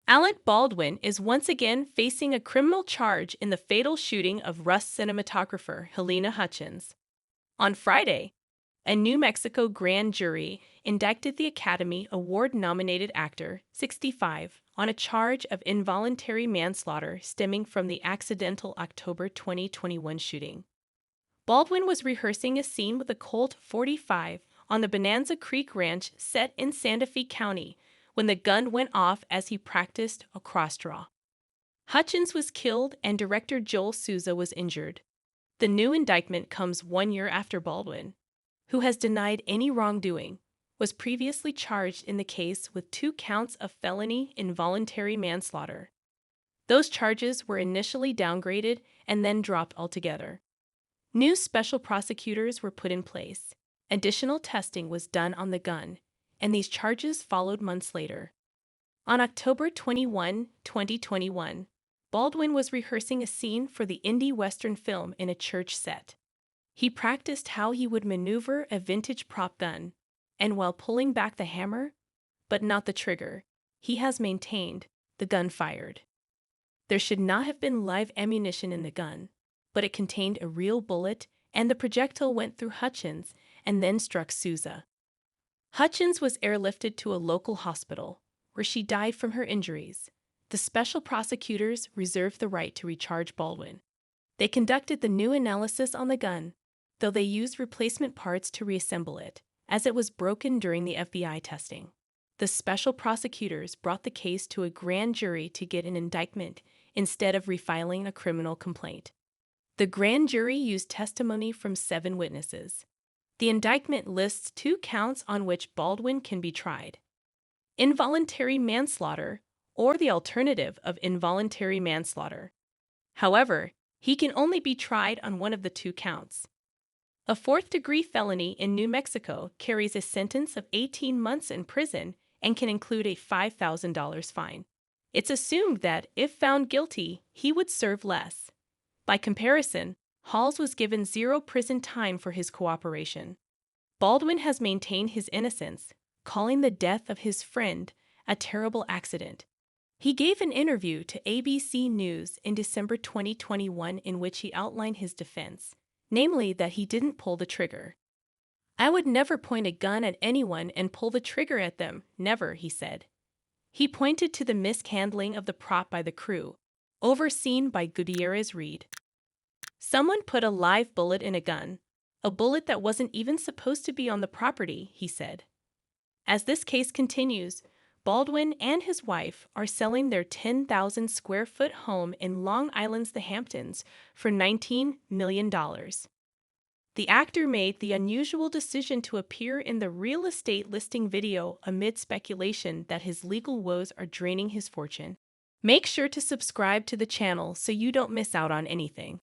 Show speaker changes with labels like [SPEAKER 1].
[SPEAKER 1] Alec Baldwin is once again facing a criminal charge in the fatal shooting of Rust cinematographer Helena Hutchins. On Friday, a New Mexico grand jury indicted the Academy Award-nominated actor, 65, on a charge of involuntary manslaughter stemming from the accidental October 2021 shooting. Baldwin was rehearsing a scene with a Colt .45 on the Bonanza Creek Ranch set in Santa Fe County when the gun went off as he practiced a cross-draw. Hutchins was killed and director Joel Souza was injured. The new indictment comes 1 year after Baldwin, who has denied any wrongdoing, was previously charged in the case with 2 counts of felony involuntary manslaughter. Those charges were initially downgraded and then dropped altogether. New special prosecutors were put in place. Additional testing was done on the gun, and these charges followed months later. On October 21, 2021, Baldwin was rehearsing a scene for the indie Western film in a church set. He practiced how he would maneuver a vintage prop gun, and while pulling back the hammer, but not the trigger, he has maintained the gun fired. There should not have been live ammunition in the gun, but it contained a real bullet, and the projectile went through Hutchins and then struck Souza. Hutchins was airlifted to a local hospital, where she died from her injuries. The special prosecutors reserved the right to recharge Baldwin. They conducted the new analysis on the gun, though they used replacement parts to reassemble it, as it was broken during the FBI testing. The special prosecutors brought the case to a grand jury to get an indictment instead of refiling a criminal complaint. The grand jury used testimony from 7 witnesses. The indictment lists 2 counts on which Baldwin can be tried: involuntary manslaughter or the alternative of involuntary manslaughter. However, he can only be tried on one of the 2 counts. A 4th-degree felony in New Mexico carries a sentence of 18 months in prison and can include a $5,000 fine. It's assumed that, if found guilty, he would serve less. By comparison, Halls was given 0 prison time for his cooperation. Baldwin has maintained his innocence, calling the death of his friend a terrible accident. He gave an interview to ABC News in December 2021 in which he outlined his defense, namely that he didn't pull the trigger. "I would never point a gun at anyone and pull the trigger at them, never," he said. He pointed to the mishandling of the prop by the crew, overseen by Gutierrez-Reed. "Someone put a live bullet in a gun, a bullet that wasn't even supposed to be on the property," he said. As this case continues, Baldwin and his wife are selling their 10,000 square foot home in Long Island's The Hamptons for $19 million. The actor made the unusual decision to appear in the real estate listing video amid speculation that his legal woes are draining his fortune. Make sure to subscribe to the channel so you don't miss out on anything.